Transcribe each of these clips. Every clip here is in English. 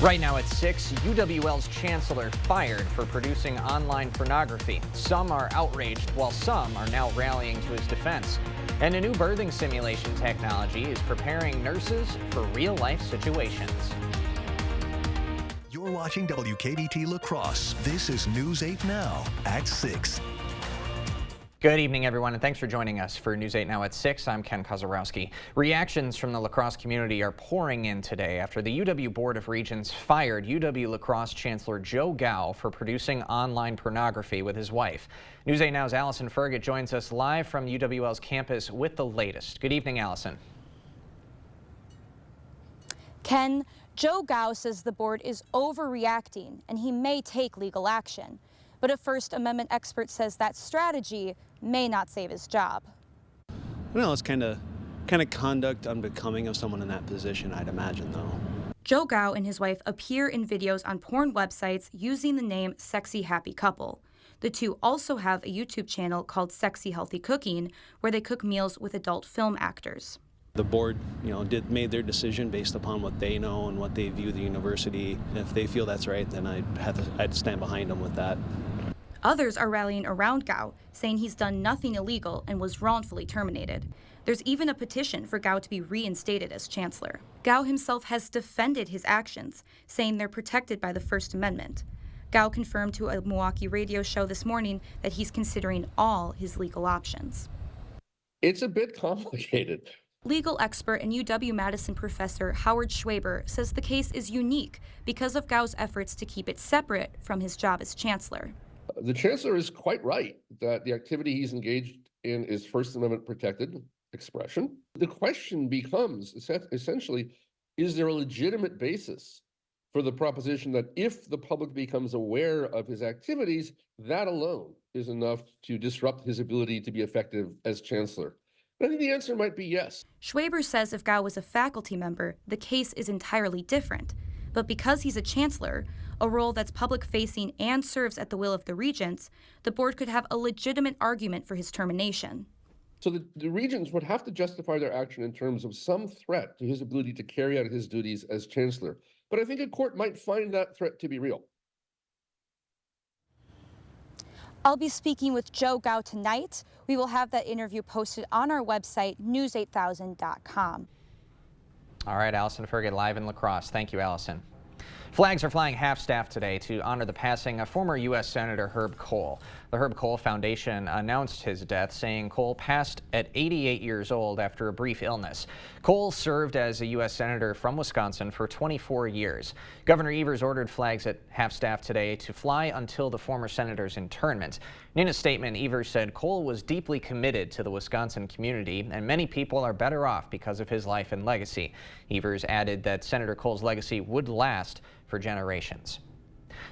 Right now at 6, UWL's chancellor fired for producing online pornography. Some are outraged, while some are now rallying to his defense. And a new birthing simulation technology is preparing nurses for real-life situations. You're watching WKBT La Crosse. This is News 8 Now at 6. Good evening, everyone, and thanks for joining us for News 8 Now at 6. I'm Ken Kozarowski. Reactions from the La Crosse community are pouring in today after the UW Board of Regents fired UW La Crosse Chancellor Joe Gao for producing online pornography with his wife. News 8 Now's Allison Fergit joins us live from UWL's campus with the latest. Good evening, Allison. Ken, Joe Gao says the board is overreacting and he may take legal action. But a First Amendment expert says that strategy may not save his job. No, it's kind of conduct unbecoming of someone in that position, I'd imagine, though. Joe Gao and his wife appear in videos on porn websites using the name Sexy Happy Couple. The two also have a YouTube channel called Sexy Healthy Cooking, where they cook meals with adult film actors. The board, made their decision based upon what they know and what they view the university. And if they feel that's right, then I'd stand behind them with that. Others are rallying around Gao, saying he's done nothing illegal and was wrongfully terminated. There's even a petition for Gao to be reinstated as chancellor. Gao himself has defended his actions, saying they're protected by the First Amendment. Gao confirmed to a Milwaukee radio show this morning that he's considering all his legal options. It's a bit complicated. Legal expert and UW-Madison professor Howard Schwaber says the case is unique because of Gao's efforts to keep it separate from his job as chancellor. The chancellor is quite right that the activity he's engaged in is First Amendment protected expression. The question becomes essentially, is there a legitimate basis for the proposition that if the public becomes aware of his activities, that alone is enough to disrupt his ability to be effective as chancellor? I think the answer might be yes. Schwaber says if Gao was a faculty member, the case is entirely different. But because he's a chancellor, a role that's public-facing and serves at the will of the regents, the board could have a legitimate argument for his termination. So the regents would have to justify their action in terms of some threat to his ability to carry out his duties as chancellor. But I think a court might find that threat to be real. I'll be speaking with Joe Gao tonight. We will have that interview posted on our website, news8000.com. All right, Allison Fergit live in La Crosse. Thank you, Allison. Flags are flying half-staff today to honor the passing of former U.S. Senator Herb Kohl. The Herb Kohl Foundation announced his death, saying Kohl passed at 88 years old after a brief illness. Kohl served as a U.S. Senator from Wisconsin for 24 years. Governor Evers ordered flags at half-staff today to fly until the former senator's internment. In a statement, Evers said Kohl was deeply committed to the Wisconsin community, and many people are better off because of his life and legacy. Evers added that Senator Kohl's legacy would last for generations.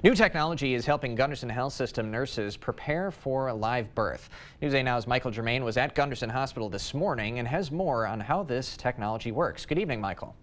New technology is helping Gunderson Health System nurses prepare for a live birth. News 8 Now's Michael Germain was at Gunderson Hospital this morning and has more on how this technology works. Good evening, Michael.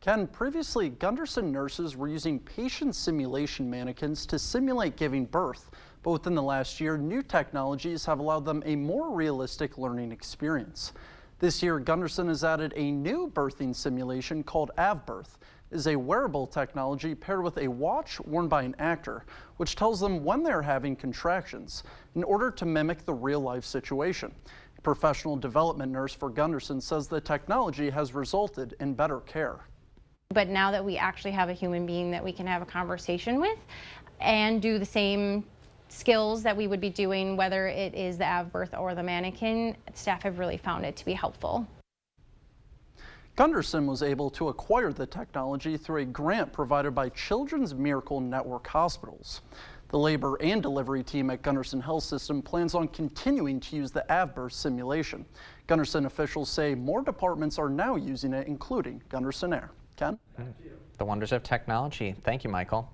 Ken, previously Gunderson nurses were using patient simulation mannequins to simulate giving birth, but within the last year, new technologies have allowed them a more realistic learning experience. This year, Gunderson has added a new birthing simulation called AvBirth. It is a wearable technology paired with a watch worn by an actor, which tells them when they're having contractions in order to mimic the real-life situation. A professional development nurse for Gunderson says the technology has resulted in better care. But now that we actually have a human being that we can have a conversation with and do the same skills that we would be doing, whether it is the AvBirth or the mannequin, staff have really found it to be helpful. Gunderson was able to acquire the technology through a grant provided by Children's Miracle Network Hospitals. The labor and delivery team at Gunderson Health System plans on continuing to use the AvBirth simulation. Gunderson officials say more departments are now using it, including Gunderson Air. Ken? The wonders of technology. Thank you, Michael.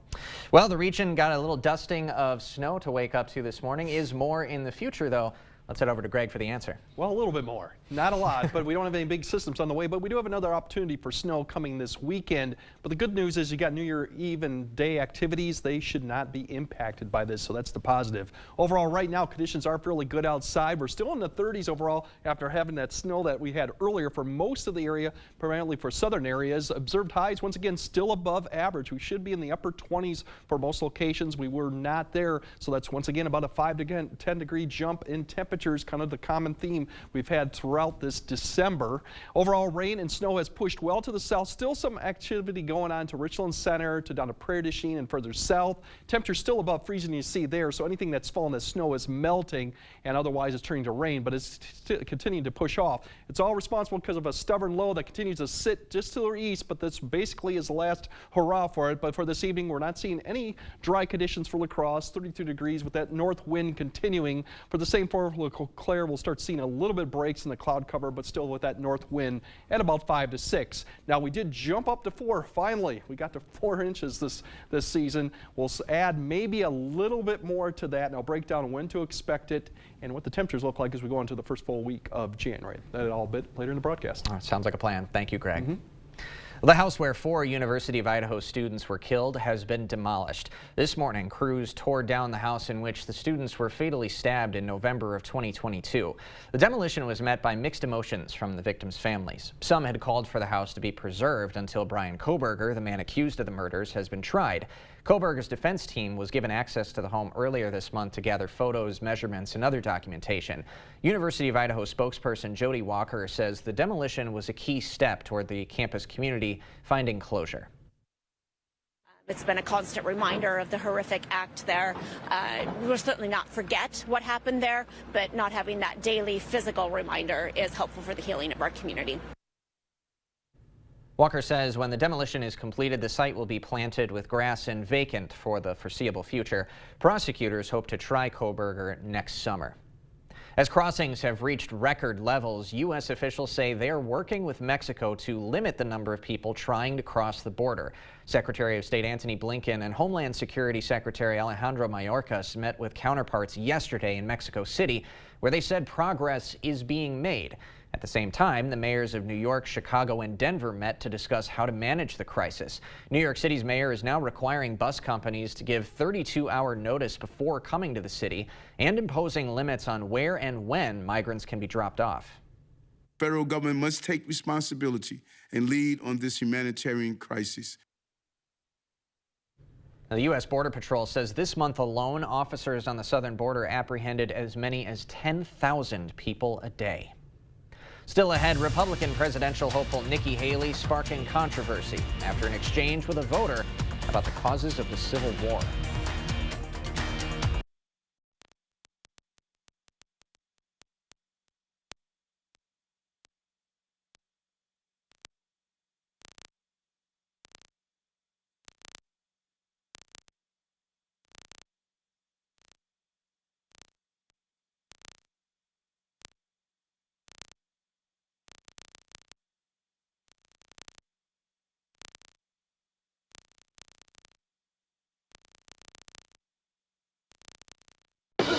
Well, the region got a little dusting of snow to wake up to this morning. Is more in the future, though? Let's head over to Greg for the answer. Well, a little bit more. Not a lot, but we don't have any big systems on the way, but we do have another opportunity for snow coming this weekend. But the good news is you got New Year Eve and day activities. They should not be impacted by this, so that's the positive. Overall, right now, conditions are fairly good outside. We're still in the 30s overall after having that snow that we had earlier for most of the area, primarily for southern areas. Observed highs, once again, still above average. We should be in the upper 20s for most locations. We were not there, so that's once again about a 5 to 10 degree jump in temperatures, kind of the common theme we've had throughout this December. Overall, rain and snow has pushed well to the south. Still some activity going on to Richland Center, to down to Prairie du Chien and further south. Temperatures still above freezing, you see there, so anything that's fallen as snow is melting, and otherwise it's turning to rain, but it's continuing to push off. It's all responsible because of a stubborn low that continues to sit just to the east, but this basically is the last hurrah for it. But for this evening, we're not seeing any dry conditions for La Crosse, 32 degrees with that north wind continuing. For the same for La Claire, we'll start seeing a little bit breaks in the cloud cover, but still with that north wind at about 5 to 6. Now we did jump up to 4. Finally, we got to 4 inches this season. We'll add maybe a little bit more to that, and I'll break down when to expect it and what the temperatures look like as we go into the first full week of January. That all a bit later in the broadcast. Oh, sounds like a plan. Thank you, Greg. The house where 4 University of Idaho students were killed has been demolished. This morning, crews tore down the house in which the students were fatally stabbed in November of 2022. The demolition was met by mixed emotions from the victims' families. Some had called for the house to be preserved until Brian Kohberger, the man accused of the murders, has been tried. Kohberger's defense team was given access to the home earlier this month to gather photos, measurements, and other documentation. University of Idaho spokesperson Jody Walker says the demolition was a key step toward the campus community finding closure. It's been a constant reminder of the horrific act there. We will certainly not forget what happened there, but not having that daily physical reminder is helpful for the healing of our community. Walker says when the demolition is completed, the site will be planted with grass and vacant for the foreseeable future. Prosecutors hope to try Kohberger next summer. As crossings have reached record levels, U.S. officials say they are working with Mexico to limit the number of people trying to cross the border. Secretary of State Antony Blinken and Homeland Security Secretary Alejandro Mayorkas met with counterparts yesterday in Mexico City, where they said progress is being made. At the same time, the mayors of New York, Chicago, and Denver met to discuss how to manage the crisis. New York City's mayor is now requiring bus companies to give 32-hour notice before coming to the city and imposing limits on where and when migrants can be dropped off. Federal government must take responsibility and lead on this humanitarian crisis. Now, the U.S. Border Patrol says this month alone, officers on the southern border apprehended as many as 10,000 people a day. Still ahead, Republican presidential hopeful Nikki Haley sparking controversy after an exchange with a voter about the causes of the Civil War.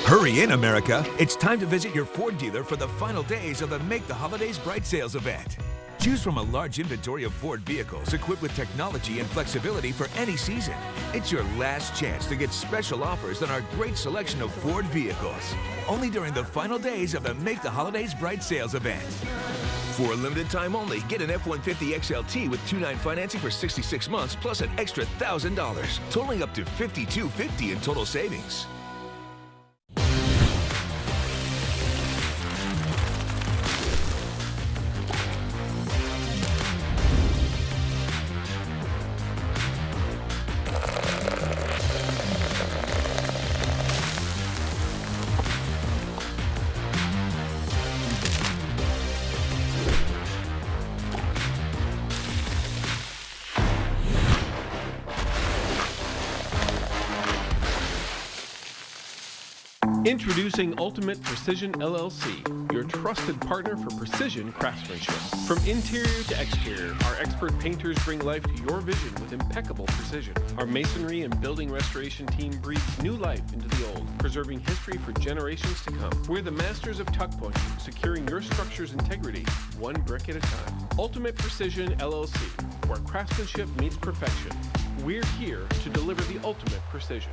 Hurry in, America. It's time to visit your Ford dealer for the final days of the Make the Holidays Bright sales event. Choose from a large inventory of Ford vehicles equipped with technology and flexibility for any season. It's your last chance to get special offers on our great selection of Ford vehicles. Only during the final days of the Make the Holidays Bright sales event. For a limited time only, get an F-150 XLT with 2.9 financing for 66 months plus an extra $1,000, totaling up to $5,250 in total savings. Introducing Ultimate Precision LLC, your trusted partner for precision craftsmanship. From interior to exterior, our expert painters bring life to your vision with impeccable precision. Our masonry and building restoration team breathes new life into the old, preserving history for generations to come. We're the masters of tuck pointing, securing your structure's integrity, one brick at a time. Ultimate Precision LLC, where craftsmanship meets perfection. We're here to deliver the ultimate precision.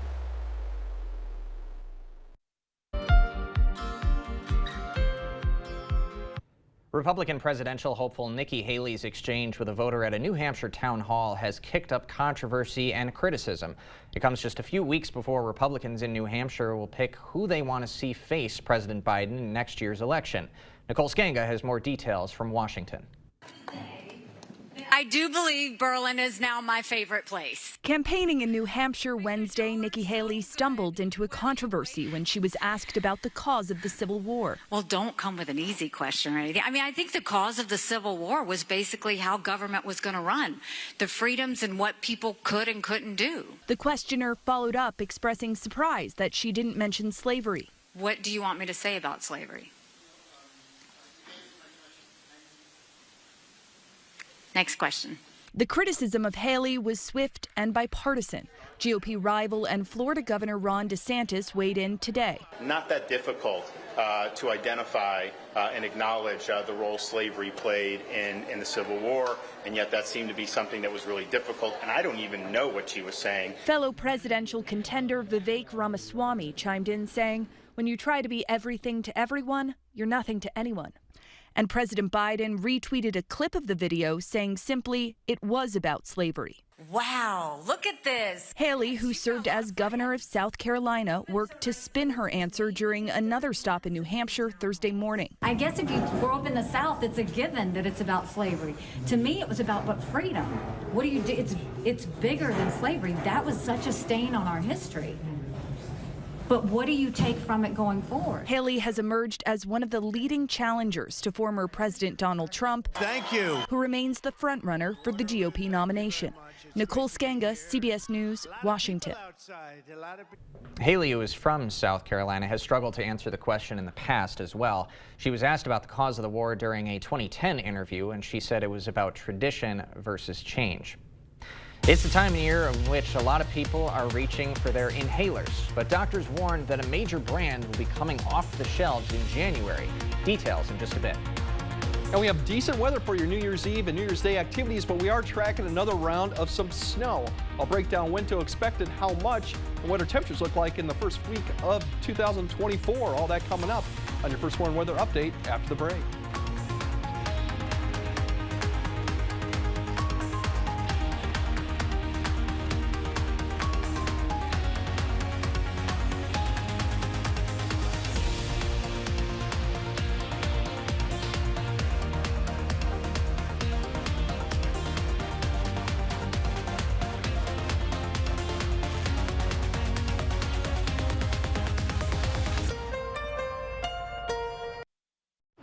Republican presidential hopeful Nikki Haley's exchange with a voter at a New Hampshire town hall has kicked up controversy and criticism. It comes just a few weeks before Republicans in New Hampshire will pick who they want to see face President Biden in next year's election. Nicole Skanga has more details from Washington. I do believe Berlin is now my favorite place. Campaigning in New Hampshire Wednesday, Nikki Haley stumbled into a controversy when she was asked about the cause of the Civil War. Well, don't come with an easy question or anything. I mean, I think the cause of the Civil War was basically how government was going to run, the freedoms and what people could and couldn't do. The questioner followed up, expressing surprise that she didn't mention slavery. What do you want me to say about slavery? Next question. The criticism of Haley was swift and bipartisan. GOP rival and Florida Governor Ron DeSantis weighed in today. Not that difficult to identify and acknowledge the role slavery played in the Civil War, and yet that seemed to be something that was really difficult, and I don't even know what she was saying. Fellow presidential contender Vivek Ramaswamy chimed in saying, "When you try to be everything to everyone, you're nothing to anyone." And President Biden retweeted a clip of the video saying simply, it was about slavery. Wow, look at this. Haley, who served as governor of South Carolina, worked to spin her answer during another stop in New Hampshire Thursday morning. I guess if you grow up in the South, it's a given that it's about slavery. To me, it was about but freedom. What do you do? It's bigger than slavery. That was such a stain on our history. But what do you take from it going forward? Haley has emerged as one of the leading challengers to former President Donald Trump. Thank you. Who remains the frontrunner for the GOP nomination. Nicole Skanga, CBS News, Washington. Haley, who is from South Carolina, has struggled to answer the question in the past as well. She was asked about the cause of the war during a 2010 interview, and she said it was about tradition versus change. It's the time of year in which a lot of people are reaching for their inhalers, but doctors warned that a major brand will be coming off the shelves in January. Details in just a bit. And we have decent weather for your New Year's Eve and New Year's Day activities, but we are tracking another round of some snow. I'll break down when to expect it, how much, and what our temperatures look like in the first week of 2024. All that coming up on your First Warn Weather Update after the break.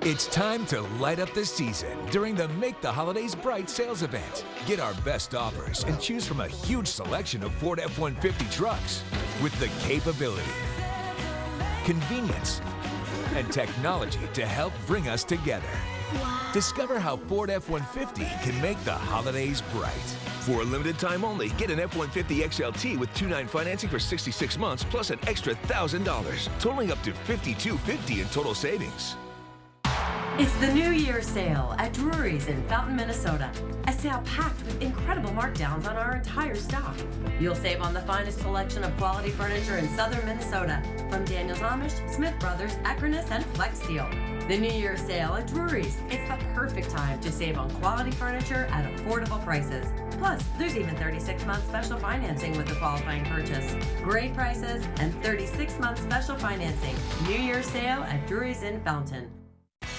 It's time to light up the season during the Make the Holidays Bright sales event. Get our best offers and choose from a huge selection of Ford F-150 trucks with the capability, convenience, and technology to help bring us together. Wow. Discover how Ford F-150 can make the holidays bright. For a limited time only, get an F-150 XLT with 2.9 financing for 66 months plus an extra $1,000, totaling up to $5,250 in total savings. It's the New Year sale at Drury's in Fountain, Minnesota. A sale packed with incredible markdowns on our entire stock. You'll save on the finest selection of quality furniture in southern Minnesota from Daniels Amish, Smith Brothers, Acronis, and Flex Steel. The New Year sale at Drury's. It's the perfect time to save on quality furniture at affordable prices. Plus, there's even 36-month special financing with the qualifying purchase. Great prices and 36-month special financing. New Year sale at Drury's in Fountain.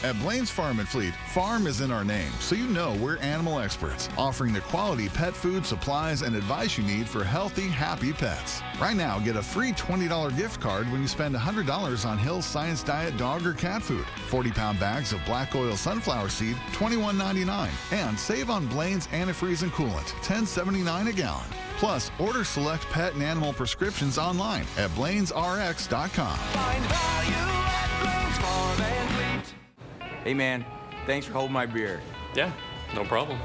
At Blaine's Farm and Fleet, farm is in our name, so you know we're animal experts, offering the quality pet food, supplies, and advice you need for healthy, happy pets. Right now, get a free $20 gift card when you spend $100 on Hill's Science Diet dog or cat food. 40-pound bags of black oil sunflower seed, $21.99. And save on Blaine's antifreeze and coolant, $10.79 a gallon. Plus, order select pet and animal prescriptions online at blainesrx.com. Find value at Blaine's Farm and Fleet. Hey man, thanks for holding my beer. Yeah, no problem.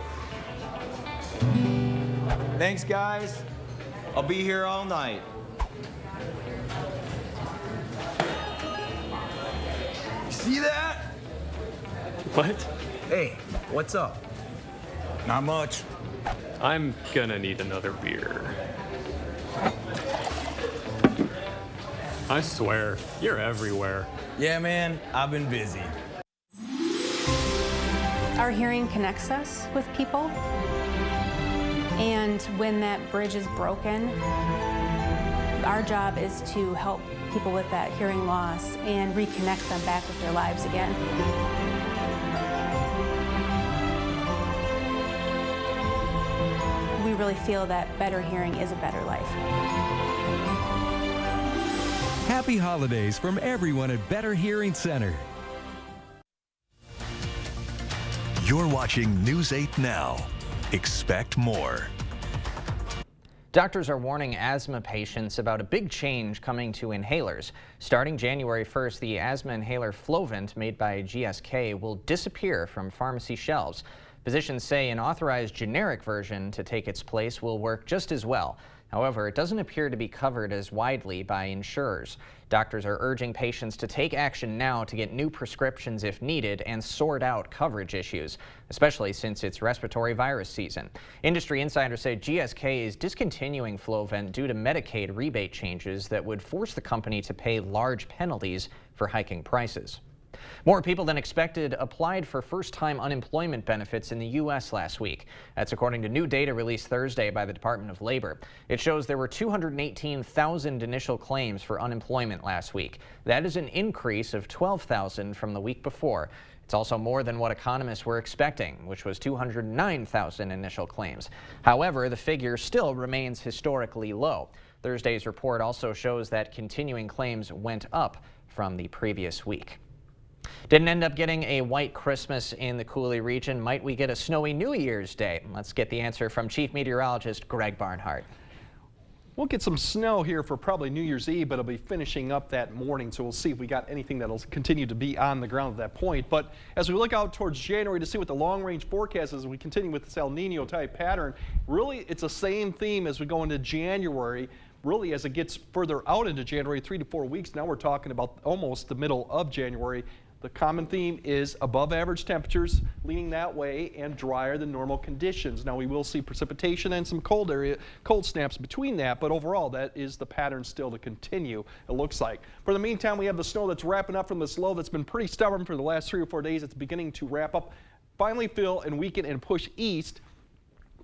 Thanks guys. I'll be here all night. See that? What? Hey, what's up? Not much. I'm gonna need another beer. I swear, you're everywhere. Yeah man, I've been busy. Our hearing connects us with people, and when that bridge is broken, our job is to help people with that hearing loss and reconnect them back with their lives again. We really feel that better hearing is a better life. Happy holidays from everyone at Better Hearing Center. You're watching News 8 Now. Expect more. Doctors are warning asthma patients about a big change coming to inhalers. Starting January 1st, the asthma inhaler Flovent, made by GSK, will disappear from pharmacy shelves. Physicians say an authorized generic version to take its place will work just as well. However, it doesn't appear to be covered as widely by insurers. Doctors are urging patients to take action now to get new prescriptions if needed and sort out coverage issues, especially since it's respiratory virus season. Industry insiders say GSK is discontinuing Flovent due to Medicaid rebate changes that would force the company to pay large penalties for hiking prices. More people than expected applied for first-time unemployment benefits in the U.S. last week. That's according to new data released Thursday by the Department of Labor. It shows there were 218,000 initial claims for unemployment last week. That is an increase of 12,000 from the week before. It's also more than what economists were expecting, which was 209,000 initial claims. However, the figure still remains historically low. Thursday's report also shows that continuing claims went up from the previous week. Didn't end up getting a white Christmas in the Coulee region. Might we get a snowy New Year's Day? Let's get the answer from Chief Meteorologist Greg Barnhart. We'll get some snow here for probably New Year's Eve, but it'll be finishing up that morning, so we'll see if we got anything that'll continue to be on the ground at that point. But as we look out towards January to see what the long-range forecast is, we continue with this El Nino type pattern. Really, it's the same theme as we go into January. Really, as it gets further out into January, 3 to 4 weeks, now we're talking about almost the middle of January. The common theme is above average temperatures leaning that way and drier than normal conditions. Now we will see precipitation and some cold snaps between that, but overall that is the pattern still to continue, it looks like. For the meantime, we have the snow that's wrapping up from this low that's been pretty stubborn for the last 3 or 4 days. It's beginning to wrap up, finally fill and weaken and push east.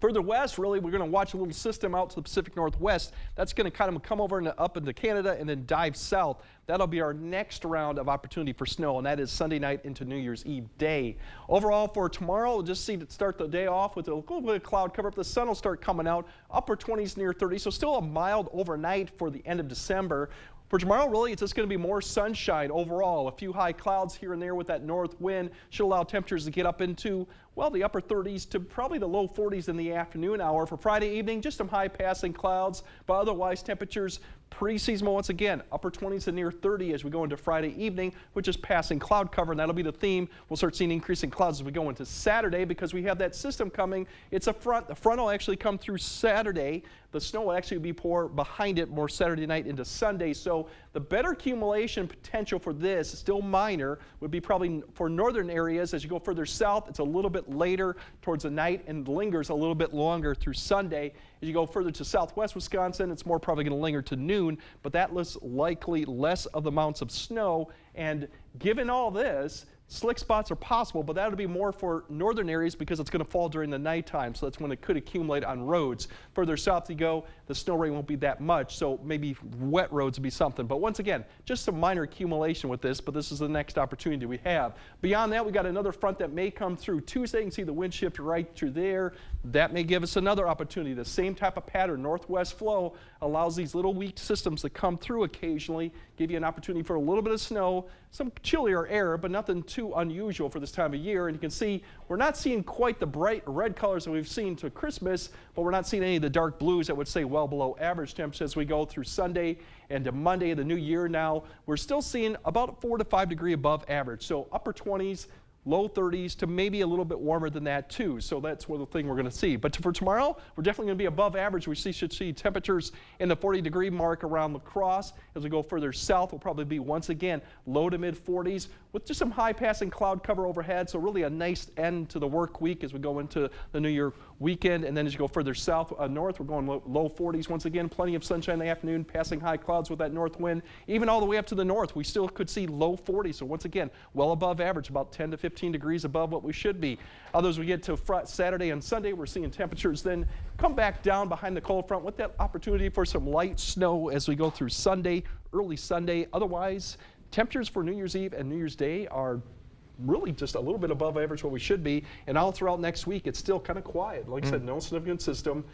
Further west, really, we're going to watch a little system out to the Pacific Northwest. That's going to kind of come over up into Canada and then dive south. That'll be our next round of opportunity for snow, and that is Sunday night into New Year's Eve day. Overall, for tomorrow, we'll just see to start the day off with a little bit of cloud cover. The sun will start coming out, upper 20s near 30, so still a mild overnight for the end of December. For tomorrow, really, it's just going to be more sunshine overall. A few high clouds here and there with that north wind should allow temperatures to get up into, well, the upper 30s to probably the low 40s in the afternoon hour. For Friday evening, just some high passing clouds, but otherwise temperatures pretty seasonal once again. Upper 20s to near 30 as we go into Friday evening, which is passing cloud cover, and that'll be the theme. We'll start seeing increasing clouds as we go into Saturday because we have that system coming. It's a front. The front will actually come through Saturday. The snow will actually be poured behind it more Saturday night into Sunday. So the better accumulation potential for this, still minor, would be probably for northern areas. As you go further south, it's a little bit later towards the night and lingers a little bit longer through Sunday. As you go further to southwest Wisconsin, it's more probably going to linger to noon, but that lists likely less of the amounts of snow. And given all this, Slick spots are possible, but that'll be more for northern areas because it's going to fall during the nighttime, so that's when it could accumulate on roads. Further south you go, the snow rain won't be that much, so maybe wet roads would be something. But once again, just some minor accumulation with this, but this is the next opportunity we have. Beyond that, we got another front that may come through Tuesday. You can see the wind shift right through there. That may give us another opportunity. The same type of pattern, northwest flow, allows these little weak systems to come through occasionally, give you an opportunity for a little bit of snow, some chillier air, but nothing too unusual for this time of year. And you can see we're not seeing quite the bright red colors that we've seen to Christmas, but we're not seeing any of the dark blues that would say well below average temps as we go through Sunday and to Monday of the new year. Now we're still seeing about 4 to 5 degrees above average, so upper 20s, low 30s to maybe a little bit warmer than that too. So that's one of the thing we're going to see. But for tomorrow, we're definitely going to be above average. We should see temperatures in the 40-degree mark around La Crosse. As we go further south, we'll probably be once again low to mid 40s with just some high passing cloud cover overhead. So really a nice end to the work week as we go into the New Year weekend. And then as you go further south, north, we're going low 40s once again. Plenty of sunshine in the afternoon, passing high clouds with that north wind. Even all the way up to the north, we still could see low 40s. So once again, well above average, about 10 to 15 degrees above what we should be. Others we get to Saturday and Sunday, we're seeing temperatures then come back down behind the cold front with that opportunity for some light snow as we go through Sunday, early Sunday. Otherwise, temperatures for New Year's Eve and New Year's Day are really just a little bit above average what we should be. And all throughout next week, it's still kind of quiet. Like I said, no significant system.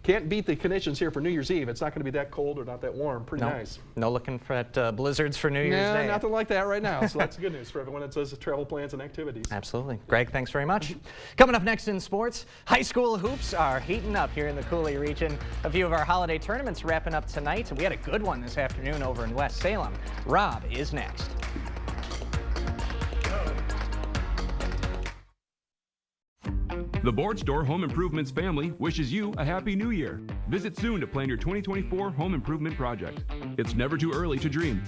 Can't beat the conditions here for New Year's Eve. It's not going to be that cold or not that warm. Pretty nice. No looking for that blizzards for New Year's Day. Nothing like that right now. So that's good news for everyone that does travel plans and activities. Absolutely. Greg, thanks very much. Coming up next in sports, high school hoops are heating up here in the Cooley region. A few of our holiday tournaments wrapping up tonight. We had a good one this afternoon over in West Salem. Rob is next. The Board Store Home Improvements family wishes you a Happy New Year. Visit soon to plan your 2024 home improvement project. It's never too early to dream.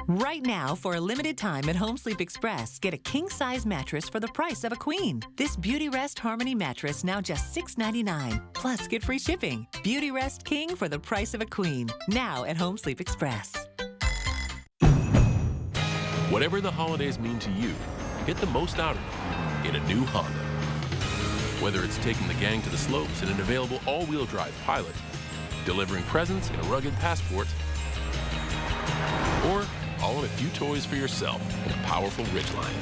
Right now, for a limited time at Home Sleep Express, get a king-size mattress for the price of a queen. This Beauty Rest Harmony mattress now just $6.99. Plus, get free shipping. Beauty Rest King for the price of a queen. Now at Home Sleep Express. Whatever the holidays mean to you, get the most out of them in a new Honda. Whether it's taking the gang to the slopes in an available all-wheel drive Pilot, delivering presents in a rugged Passport, or hauling a few toys for yourself in a powerful Ridgeline.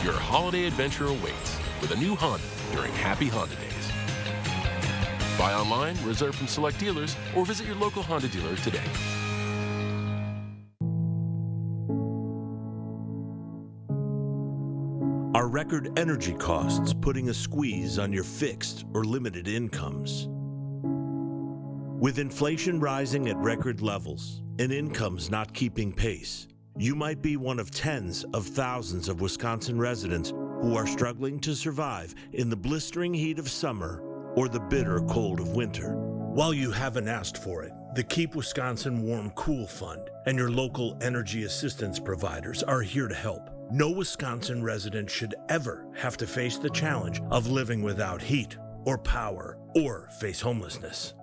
Your holiday adventure awaits with a new Honda during Happy Honda Days. Buy online, reserve from select dealers, or visit your local Honda dealer today. Are record energy costs putting a squeeze on your fixed or limited incomes? With inflation rising at record levels and incomes not keeping pace, you might be one of tens of thousands of Wisconsin residents who are struggling to survive in the blistering heat of summer or the bitter cold of winter. While you haven't asked for it, the Keep Wisconsin Warm Cool Fund and your local energy assistance providers are here to help. No Wisconsin resident should ever have to face the challenge of living without heat or power or face homelessness.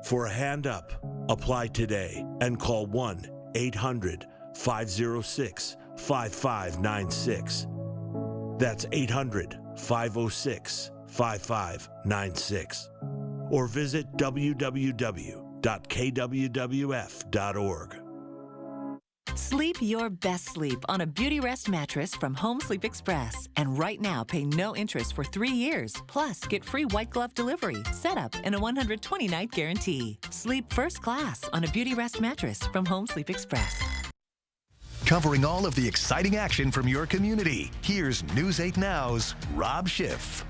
For a hand up, apply today and call 1-800-506-5596. That's 800-506-5596. Or visit www.kwwf.org. Sleep your best sleep on a Beauty Rest mattress from Home Sleep Express. And right now, pay no interest for 3 years. Plus, get free white glove delivery, setup, and a 120-night guarantee. Sleep first class on a Beauty Rest mattress from Home Sleep Express. Covering all of the exciting action from your community, here's News 8 Now's Rob Schiff.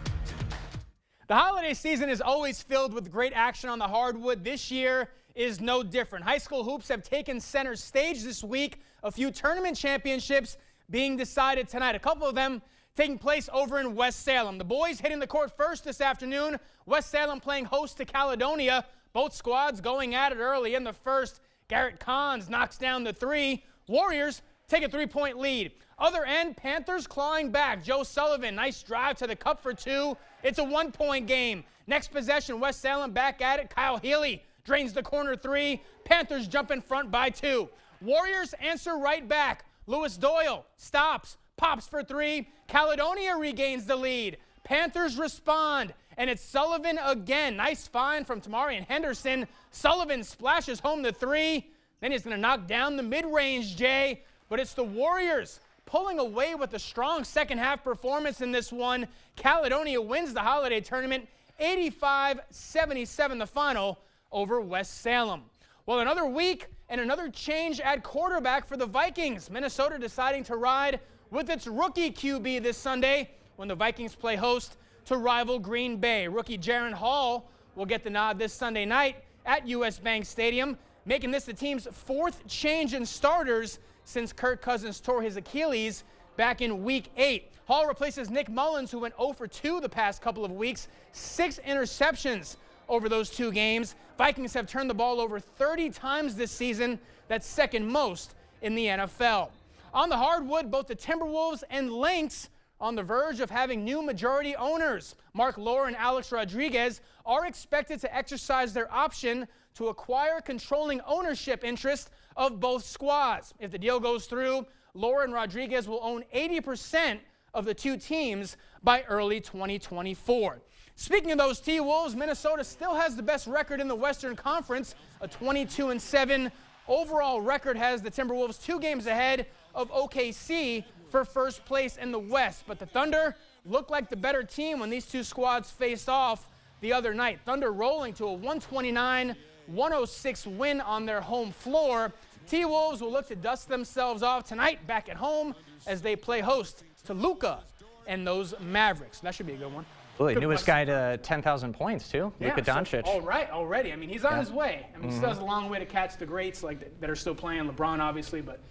The holiday season is always filled with great action on the hardwood. This year is no different. High school hoops have taken center stage this week. A few tournament championships being decided tonight. A couple of them taking place over in West Salem. The boys hitting the court first this afternoon. West Salem playing host to Caledonia. Both squads going at it early in the first. Garrett Kahns knocks down the three. Warriors take a 3-point lead. Other end, Panthers clawing back. Joe Sullivan, nice drive to the cup for two. It's a 1-point game. Next possession, West Salem back at it. Kyle Healy drains the corner three. Panthers jump in front by 2. Warriors answer right back. Lewis Doyle stops, pops for three. Caledonia regains the lead. Panthers respond, and it's Sullivan again. Nice find from Tamarian Henderson. Sullivan splashes home the three. Then he's going to knock down the mid-range, Jay. But it's the Warriors pulling away with a strong second-half performance in this one. Caledonia wins the Holiday Tournament 85-77 the final over West Salem. Well, another week and another change at quarterback for the Vikings. Minnesota deciding to ride with its rookie QB this Sunday when the Vikings play host to rival Green Bay. Rookie Jaron Hall will get the nod this Sunday night at US Bank Stadium, making this the team's fourth change in starters since Kirk Cousins tore his Achilles back in Week 8. Hall replaces Nick Mullins, who went 0 for 2 the past couple of weeks, 6 interceptions over those 2 games. Vikings have turned the ball over 30 times this season. That's second most in the NFL. On the hardwood, both the Timberwolves and Lynx on the verge of having new majority owners. Mark Lohr and Alex Rodriguez are expected to exercise their option to acquire controlling ownership interest of both squads. If the deal goes through, Lohr and Rodriguez will own 80% of the 2 teams by early 2024. Speaking of those T-Wolves, Minnesota still has the best record in the Western Conference, a 22-7 overall record has the Timberwolves 2 games ahead of OKC for first place in the West. But the Thunder looked like the better team when these 2 squads faced off the other night. Thunder rolling to a 129-106 win on their home floor. T-Wolves will look to dust themselves off tonight back at home as they play host to Luka and those Mavericks. That should be a good one. Ooh, newest guy to 10,000 points, too. Luka Doncic. All right, already. I mean, he's on his way. I mean, he still has a long way to catch the greats that are still playing. LeBron, obviously, but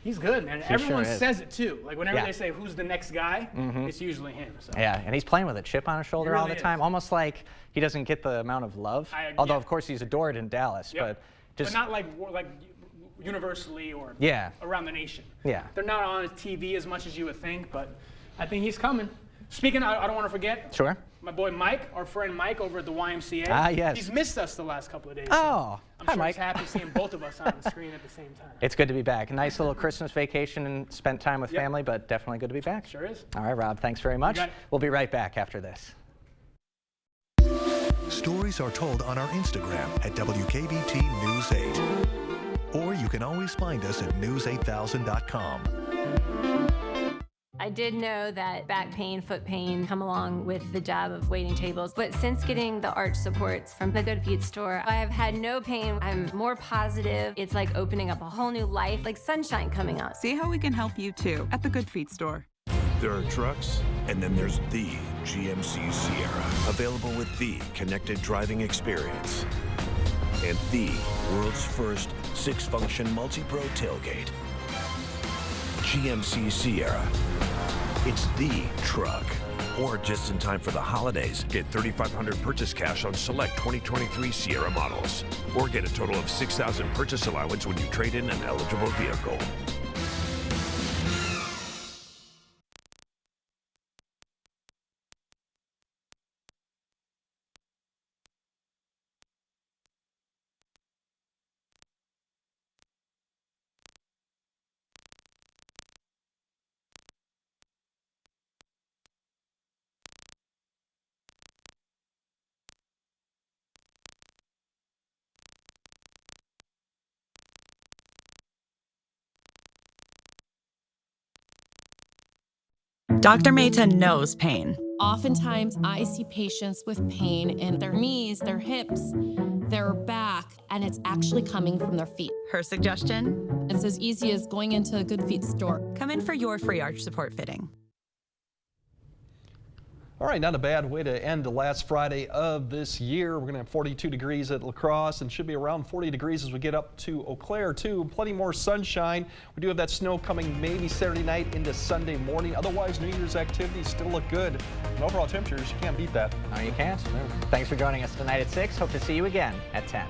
he's good, man. Everyone says it, too. Like, whenever they say, who's the next guy, it's usually him. So. Yeah, and he's playing with a chip on his shoulder all the time, almost like he doesn't get the amount of love. Although, of course, he's adored in Dallas. But not like universally or around the nation. Yeah. They're not on TV as much as you would think, but I think he's coming. Speaking, I don't want to forget. Sure. My boy Mike, our friend Mike over at the YMCA. Ah, yes. He's missed us the last couple of days. Oh, I'm hi, sure Mike. he's happy seeing both of us on the screen at the same time. It's good to be back. A nice little Christmas vacation and spent time with family, but definitely good to be back. Sure is. All right, Rob, thanks very much. We'll be right back after this. Stories are told on our Instagram at WKBT News 8. Or you can always find us at news8000.com. I did know that back pain, foot pain come along with the job of waiting tables, but since getting the arch supports from the Good Feet store, I have had no pain. I'm more positive. It's like opening up a whole new life, like sunshine coming out. See how we can help you too at the Good Feet store. There are trucks, and then there's the GMC Sierra, available with the connected driving experience and the world's first 6-function multi-pro tailgate. GMC Sierra. It's the truck. Or just in time for the holidays, get $3,500 purchase cash on select 2023 Sierra models. Or get a total of $6,000 purchase allowance when you trade in an eligible vehicle. Dr. Mehta knows pain. Oftentimes, I see patients with pain in their knees, their hips, their back, and it's actually coming from their feet. Her suggestion? It's as easy as going into a Good Feet store. Come in for your free arch support fitting. All right, not a bad way to end the last Friday of this year. We're going to have 42 degrees at La Crosse and should be around 40 degrees as we get up to Eau Claire, too. Plenty more sunshine. We do have that snow coming maybe Saturday night into Sunday morning. Otherwise, New Year's activities still look good. And overall temperatures, you can't beat that. No, you can't. Thanks for joining us tonight at 6. Hope to see you again at 10.